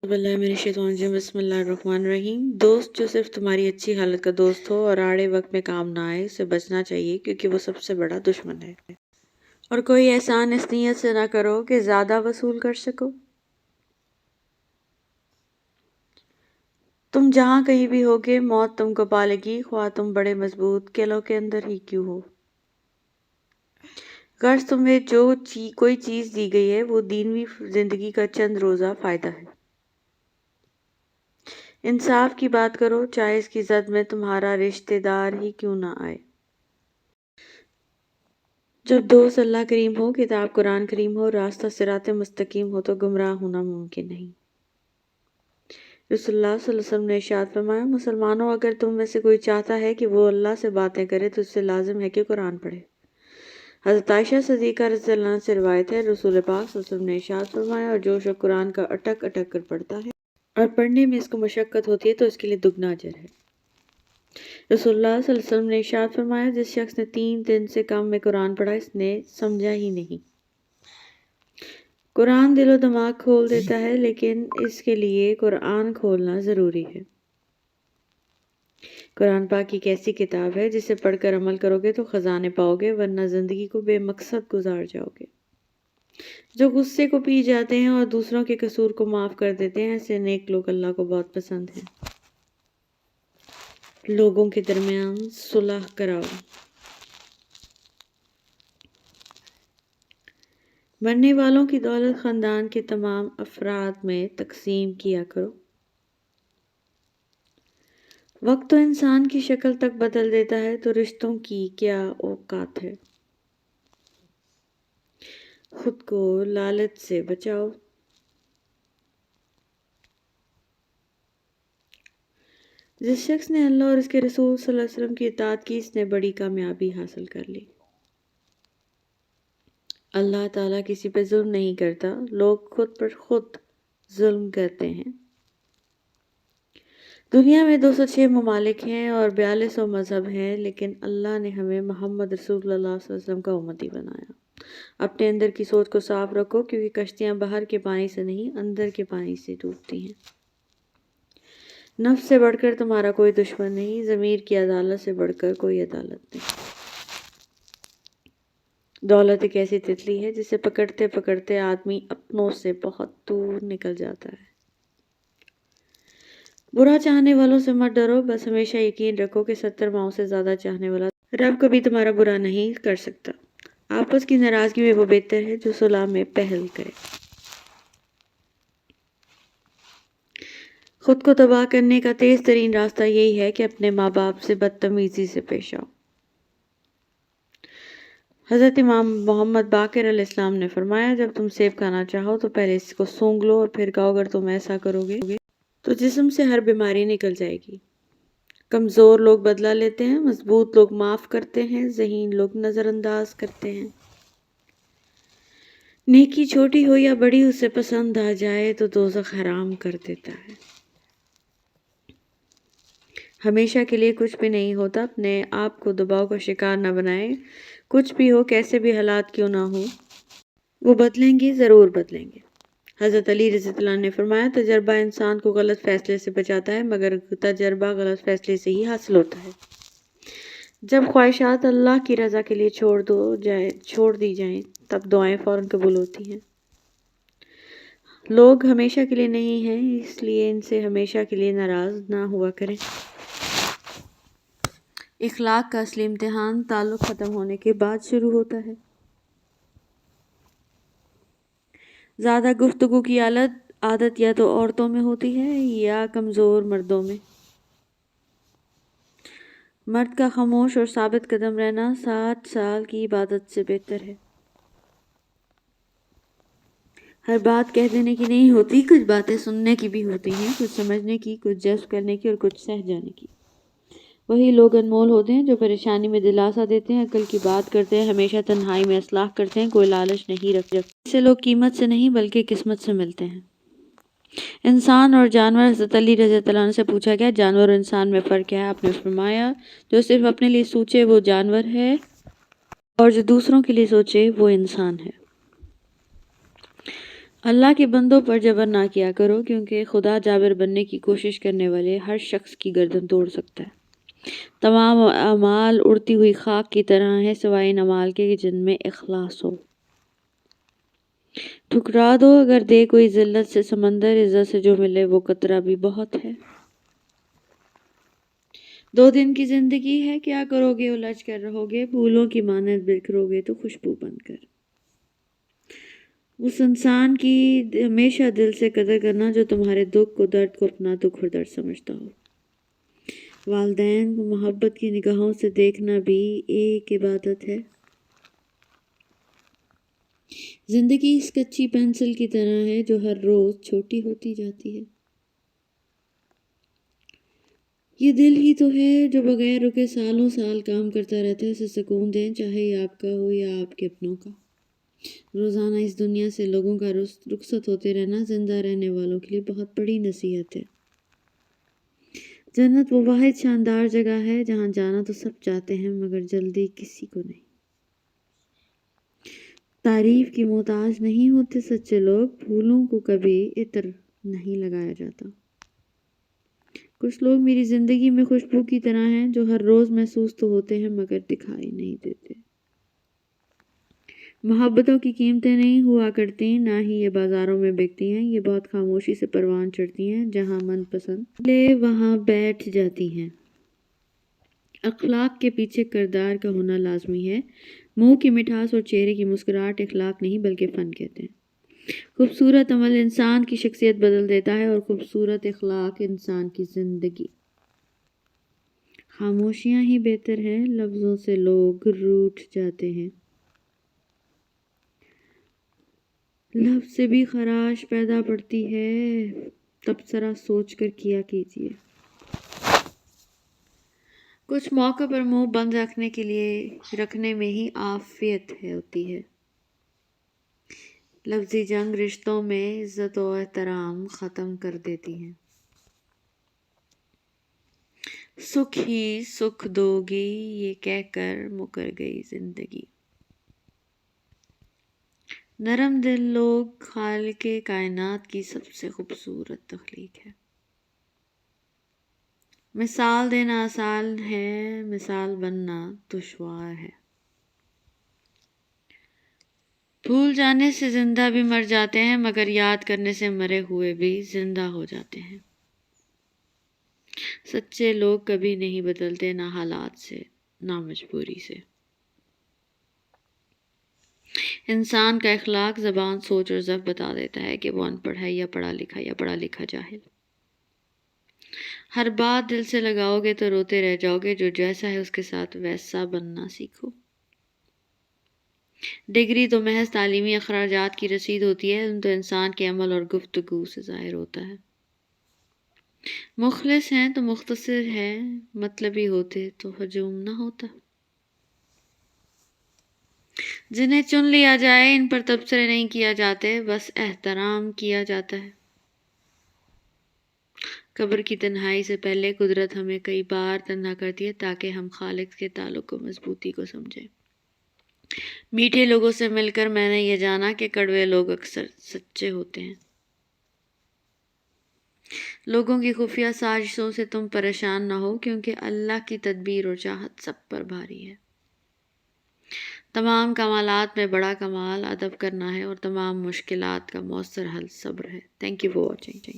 बिस्मिल्लाहिर्रहमानिर्रहीम। दोस्त जो सिर्फ तुम्हारी अच्छी हालत का दोस्त हो और आड़े वक्त में काम ना आए, उसे बचना चाहिए क्योंकि वो सबसे बड़ा दुश्मन है। और कोई एहसान इस नीयत से ना करो कि ज़्यादा वसूल कर सको। तुम जहाँ कहीं भी होगे, मौत तुमको पालेगी, ख्वाह तुम बड़े मजबूत किलों के अंदर ही क्यों हो। गर्ज तुम्हें जो कोई चीज़ दी गई है, वो दीनवी जिंदगी का चंद रोज़ा फ़ायदा है। इंसाफ की बात करो, चाहे इसकी जद में तुम्हारा रिश्तेदार ही क्यों ना आए। जब दोस्त अल्लाह करीम हो, किताब कुरान करीम हो, रास्ता सिराते मुस्तकीम हो, तो गुमराह होना मुमकिन नहीं। रसूलुल्लाह सल्लल्लाहु अलैहि वसल्लम ने इरशाद फरमाया, मुसलमानों, अगर तुम में से कोई चाहता है कि वो अल्लाह से बातें करे तो उससे लाजिम है कि कुरान पढ़े। हज़रत आयशा सिद्दीक़ा रज़ियल्लाहु अन्हा से रिवायत है, रसूल पाक सल्लल्लाहु अलैहि वसल्लम ने इरशाद फरमाया, और जो शख्स कुरान का अटक अटक कर पढ़ता है और पढ़ने में इसको मशक्क़त होती है तो इसके लिए दुगना अजर है। रसूलुल्लाह सल्लल्लाहु अलैहि वसल्लम ने इरशाद फरमाया, जिस शख्स ने 3 दिन से कम में कुरान पढ़ा, इसने समझा ही नहीं। कुरान दिलो दिमाग खोल देता है, लेकिन इसके लिए कुरान खोलना ज़रूरी है। कुरान पाक एक ऐसी किताब है जिसे पढ़कर अमल करोगे तो ख़जाने पाओगे, वरना ज़िंदगी को बेमकसद गुजार जाओगे। जो गुस्से को पी जाते हैं और दूसरों के कसूर को माफ़ कर देते हैं, ऐसे नेक लोग अल्लाह को बहुत पसंद हैं। लोगों के दरमियान सुलह कराओ। मरने वालों की दौलत ख़ानदान के तमाम अफराद में तकसीम किया करो। वक्त तो इंसान की शक्ल तक बदल देता है, तो रिश्तों की क्या औकात है। खुद को लालच से बचाओ। जिस शख्स ने अल्लाह और उसके रसूल सल्लल्लाहु अलैहि वसल्लम की इताअत की, इसने बड़ी कामयाबी हासिल कर ली। अल्लाह ताला किसी पे जुल्म नहीं करता, लोग खुद पर खुद जुल्म करते हैं। दुनिया में 206 ममालिक हैं और 4200 मज़हब हैं, लेकिन अल्लाह ने हमें मोहम्मद रसूलुल्लाह सल्लल्लाहु अलैहि वसल्लम का उम्मती बनाया। अपने अंदर की सोच को साफ रखो, क्योंकि कश्तियाँ बाहर के पानी से नहीं, अंदर के पानी से डूबती हैं। नफ्स से बढ़कर तुम्हारा कोई दुश्मन नहीं, ज़मीर की अदालत से बढ़कर कोई अदालत नहीं। दौलत एक ऐसी तितली है जिसे पकड़ते पकड़ते आदमी अपनों से बहुत दूर निकल जाता है। बुरा चाहने वालों से मत डरो, बस हमेशा यकीन रखो कि 70 माओं से ज़्यादा चाहने वाला रब कभी तुम्हारा बुरा नहीं कर सकता। आपस की नाराज़गी में वो बेहतर है जो सुलह में पहल करे। खुद को तबाह करने का तेज़ तरीन रास्ता यही है कि अपने माँ बाप से बदतमीज़ी से पेश आओ। हज़रत इमाम मोहम्मद बाक़िर अलैहिस्सलाम ने फरमाया, जब तुम सेब खाना चाहो तो पहले इसको सूंघ लो और फिर कहो, अगर तुम ऐसा करोगे तो जिस्म से हर बीमारी निकल जाएगी। कमज़ोर लोग बदला लेते हैं, मजबूत लोग माफ़ करते हैं, ज़हीन लोग नज़रअंदाज करते हैं। नेकी छोटी हो या बड़ी, उसे पसंद आ जाए तो दोज़ख हराम कर देता है। हमेशा के लिए कुछ भी नहीं होता, अपने आप को दबाव का शिकार न बनाए। कुछ भी हो, कैसे भी हालात क्यों ना हो, वो बदलेंगे, ज़रूर बदलेंगे। हज़रत अली रज़ियल्लाहु अन्हु ने फरमाया, तजर्बा इंसान को गलत फ़ैसले से बचाता है, मगर तजर्बा गलत फ़ैसले से ही हासिल होता है। जब ख्वाहिशात अल्लाह की रज़ा के लिए छोड़ दी जाएं, तब दुआएं फ़ौरन कबूल होती हैं। लोग हमेशा के लिए नहीं हैं, इसलिए इनसे हमेशा के लिए नाराज़ ना हुआ करें। इखलाक का असली इम्तिहान ताल्लुक़ ख़त्म होने के बाद शुरू होता है। ज़्यादा गुफ्तगू की आदत या तो औरतों में होती है या कमज़ोर मर्दों में। मर्द का खामोश और साबित कदम रहना 60 साल की इबादत से बेहतर है। हर बात कह देने की नहीं होती, कुछ बातें सुनने की भी होती हैं, कुछ समझने की, कुछ जज़्ब करने की और कुछ सह जाने की। वही लोग अनमोल होते हैं जो परेशानी में दिलासा देते हैं, अकल की बात करते हैं, हमेशा तन्हाई में असलाह करते हैं, कोई लालच नहीं रखते। ऐसे लोग कीमत से नहीं बल्कि किस्मत से मिलते हैं। इंसान और जानवर। हज़रत अली रज़ियल्लाहु अन्हु से पूछा गया, जानवर और इंसान में फ़र्क क्या है? आपने फरमाया, जो सिर्फ अपने लिए सोचे वो जानवर है, और जो दूसरों के लिए सोचे वो इंसान है। اللہ کے بندوں پر جبر نہ کیا کرو، کیونکہ خدا جابر بننے کی کوشش کرنے والے ہر شخص کی گردن توڑ سکتا ہے۔ تمام اعمال اڑتی ہوئی خاک کی طرح ہیں، سوائے ان اعمال کے جن میں اخلاص ہو۔ ٹھکرا دو اگر دے کوئی ذلت سے سمندر، عزت سے جو ملے وہ قطرہ بھی بہت ہے۔ 2 دن کی زندگی ہے، کیا کرو گے الجھ کر رہو گے، پھولوں کی مانند بکھرو گے تو خوشبو بن کر۔ اس انسان کی ہمیشہ دل سے قدر کرنا جو تمہارے دکھ کو، درد کو اپنا دکھ اور درد سمجھتا ہو۔ والدین کو محبت کی نگاہوں سے دیکھنا بھی ایک عبادت ہے۔ زندگی اس کچی پینسل کی طرح ہے جو ہر روز چھوٹی ہوتی جاتی ہے۔ یہ دل ہی تو ہے جو بغیر رکے سالوں سال کام کرتا رہتا ہے، اسے سکون دیں، چاہے یہ آپ کا ہو یا آپ کے اپنوں کا۔ روزانہ اس دنیا سے لوگوں کا رخصت ہوتے رہنا زندہ رہنے والوں کے لیے بہت بڑی نصیحت ہے۔ جنت وہ واحد شاندار جگہ ہے جہاں جانا تو سب چاہتے ہیں مگر جلدی کسی کو نہیں۔ تعریف کی محتاج نہیں ہوتے سچے لوگ، پھولوں کو کبھی عطر نہیں لگایا جاتا۔ کچھ لوگ میری زندگی میں خوشبو کی طرح ہیں جو ہر روز محسوس تو ہوتے ہیں مگر دکھائی نہیں دیتے۔ محبتوں کی قیمتیں نہیں ہوا کرتی، نہ ہی یہ بازاروں میں بکتی ہیں، یہ بہت خاموشی سے پروان چڑھتی ہیں، جہاں من پسند لے وہاں بیٹھ جاتی ہیں۔ اخلاق کے پیچھے کردار کا ہونا لازمی ہے۔ منہ کی مٹھاس اور چہرے کی مسکراہٹ اخلاق نہیں بلکہ فن کہتے ہیں۔ خوبصورت عمل انسان کی شخصیت بدل دیتا ہے اور خوبصورت اخلاق انسان کی زندگی۔ خاموشیاں ہی بہتر ہیں، لفظوں سے لوگ روٹھ جاتے ہیں۔ لفظ سے بھی خراش پیدا پڑتی ہے، تبصرہ سوچ کر کیا کیجیے۔ کچھ موقع پر منہ بند رکھنے میں ہی عافیت ہوتی ہے۔ لفظی جنگ رشتوں میں عزت و احترام ختم کر دیتی ہے۔ سکھ ہی سکھ دو گی یہ کہہ کر مکر گئی زندگی۔ نرم دل لوگ خالق کائنات کی سب سے خوبصورت تخلیق ہے۔ مثال دینا آسان ہے، مثال بننا دشوار ہے۔ بھول جانے سے زندہ بھی مر جاتے ہیں مگر یاد کرنے سے مرے ہوئے بھی زندہ ہو جاتے ہیں۔ سچے لوگ کبھی نہیں بدلتے، نہ حالات سے نہ مجبوری سے۔ انسان کا اخلاق زبان، سوچ اور ضبط بتا دیتا ہے کہ وہ ان پڑھ ہے یا پڑھا لکھا یا پڑھا لکھا جاہل۔ ہر بات دل سے لگاؤ گے تو روتے رہ جاؤ گے، جو جیسا ہے اس کے ساتھ ویسا بننا سیکھو۔ ڈگری تو محض تعلیمی اخراجات کی رسید ہوتی ہے، علم تو انسان کے عمل اور گفتگو سے ظاہر ہوتا ہے۔ مخلص ہیں تو مختصر ہیں، مطلبی ہوتے تو ہجوم نہ ہوتا۔ جنہیں چن لیا جائے ان پر تبصرے نہیں کیا جاتے، بس احترام کیا جاتا ہے۔ قبر کی تنہائی سے پہلے قدرت ہمیں کئی بار تنہا کرتی ہے تاکہ ہم خالق کے تعلق کو مضبوطی کو سمجھیں۔ میٹھے لوگوں سے مل کر میں نے یہ جانا کہ کڑوے لوگ اکثر سچے ہوتے ہیں۔ لوگوں کی خفیہ سازشوں سے تم پریشان نہ ہو، کیونکہ اللہ کی تدبیر اور چاہت سب پر بھاری ہے۔ تمام کمالات میں بڑا کمال ادب کرنا ہے اور تمام مشکلات کا مؤثر حل صبر ہے۔ Thank you for watching.